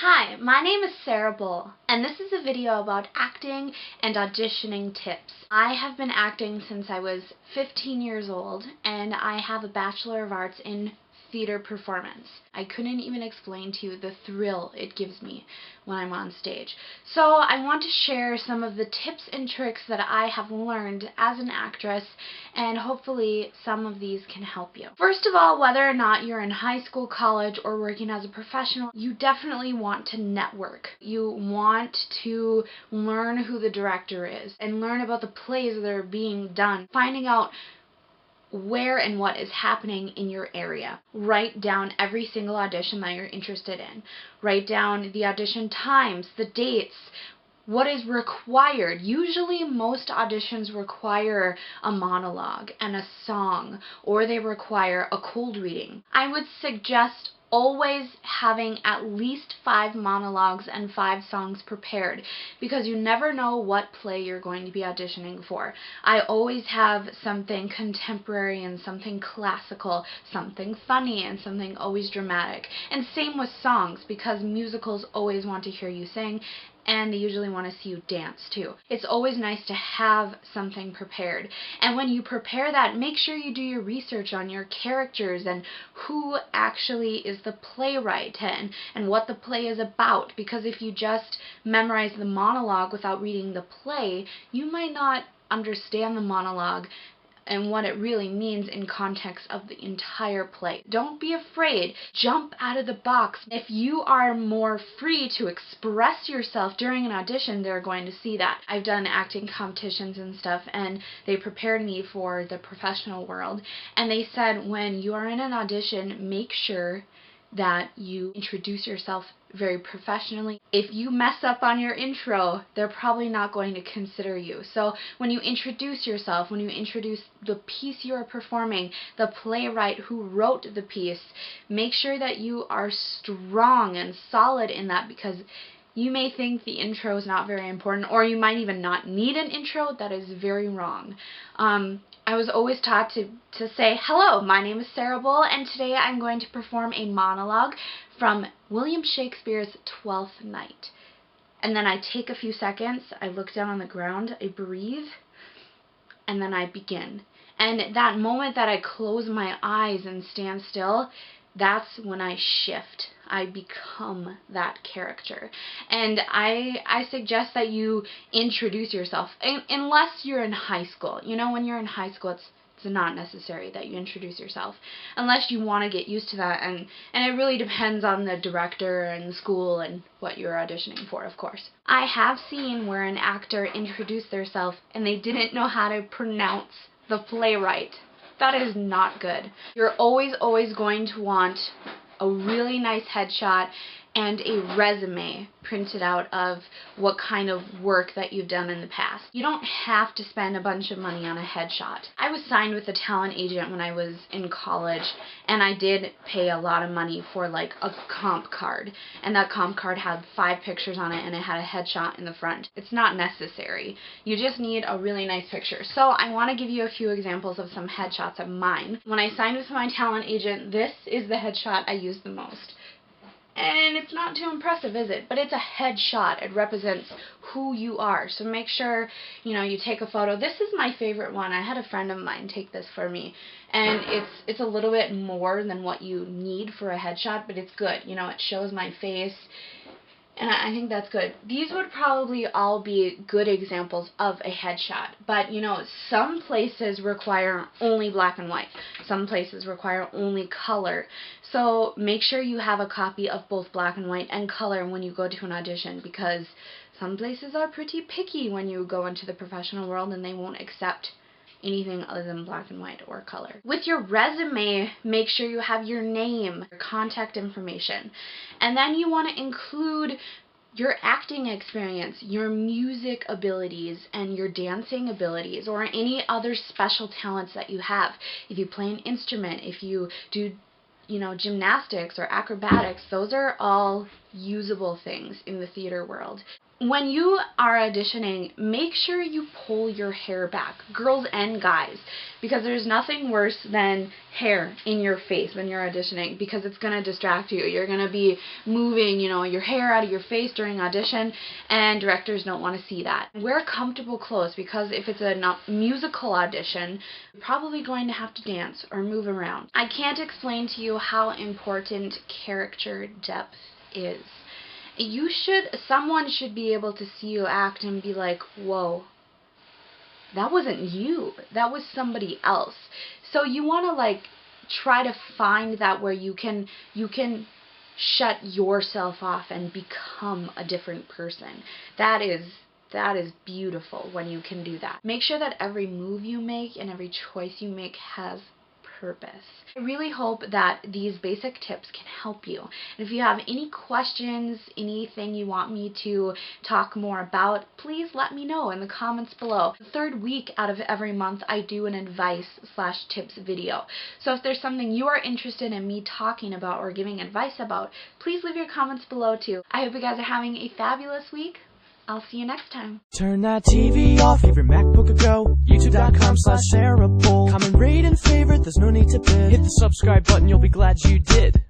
Hi, my name is Sarah Bull, and this is a video about acting and auditioning tips. I have been acting since I was 15 years old, and I have a Bachelor of Arts in theater performance. I couldn't even explain to you the thrill it gives me when I'm on stage. So I want to share some of the tips and tricks that I have learned as an actress, and hopefully some of these can help you. First of all, whether or not you're in high school, college, or working as a professional, you definitely want to network. You want to learn who the director is and learn about the plays that are being done, finding out where and what is happening in your area. Write down every single audition that you're interested in. Write down the audition times, the dates, what is required. Usually most auditions require a monologue and a song, or they require a cold reading. I would suggest always having at least 5 monologues and 5 songs prepared, because you never know what play you're going to be auditioning for. I always have something contemporary and something classical, something funny and something always dramatic. And same with songs, because musicals always want to hear you sing, and they usually want to see you dance too. It's always nice to have something prepared. And when you prepare that, make sure you do your research on your characters and who actually is the playwright and what the play is about. Because if you just memorize the monologue without reading the play, you might not understand the monologue and what it really means in context of the entire play. Don't be afraid. Jump out of the box. If you are more free to express yourself during an audition, they're going to see that. I've done acting competitions and stuff, and they prepared me for the professional world, and they said when you are in an audition, make sure that you introduce yourself very professionally. If you mess up on your intro, they're probably not going to consider you. So when you introduce yourself, when you introduce the piece you are performing, the playwright who wrote the piece, make sure that you are strong and solid in that, because you may think the intro is not very important, or you might even not need an intro. That is very wrong. I was always taught to say, hello, my name is Sarah Bull, and today I'm going to perform a monologue from William Shakespeare's Twelfth Night. And then I take a few seconds, I look down on the ground, I breathe, and then I begin. And that moment that I close my eyes and stand still, that's when I shift. I become that character. And I suggest that you introduce yourself, unless you're in high school. You know, when you're in high school, it's not necessary that you introduce yourself, unless you want to get used to that. And it really depends on the director and the school and what you're auditioning for, of course. I have seen where an actor introduced themselves and they didn't know how to pronounce the playwright. That is not good. You're always going to want a really nice headshot and a resume printed out of what kind of work that you've done in the past. You don't have to spend a bunch of money on a headshot. I was signed with a talent agent when I was in college, and I did pay a lot of money for like a comp card, and that comp card had 5 pictures on it and it had a headshot in the front. It's not necessary. You just need a really nice picture. So I want to give you a few examples of some headshots of mine. When I signed with my talent agent, this is the headshot I used the most. And it's not too impressive, is it? But it's a headshot. It represents who you are. So make sure, you take a photo. This is my favorite one. I had a friend of mine take this for me. And it's a little bit more than what you need for a headshot, but it's good. It shows my face. And I think that's good. These would probably all be good examples of a headshot. But, some places require only black and white. Some places require only color. So make sure you have a copy of both black and white and color when you go to an audition, because some places are pretty picky when you go into the professional world and they won't accept anything other than black and white or color. With your resume, make sure you have your name, your contact information, and then you want to include your acting experience, your music abilities, and your dancing abilities, or any other special talents that you have. If you play an instrument, if you do gymnastics or acrobatics, those are all usable things in the theater world. When you are auditioning, make sure you pull your hair back, girls and guys, because there's nothing worse than hair in your face when you're auditioning, because it's going to distract you. You're going to be moving, you know, your hair out of your face during audition, and directors don't want to see that. Wear comfortable clothes, because if it's a musical audition, you're probably going to have to dance or move around. I can't explain to you how important character depth is. Someone should be able to see you act and be like, whoa, that wasn't you, that was somebody else. So you want to like try to find that where you can shut yourself off and become a different person. That is beautiful when you can do that. Make sure that every move you make and every choice you make has purpose. I really hope that these basic tips can help you. And if you have any questions, anything you want me to talk more about, please let me know in the comments below. The third week out of every month, I do an advice/tips video. So if there's something you are interested in me talking about or giving advice about, please leave your comments below too. I hope you guys are having a fabulous week. I'll see you next time. Turn that TV off, favorite MacBook or Go, youtube.com/sarahbull. Comment, rate, and favorite, there's no need to bid. Hit the subscribe button, you'll be glad you did.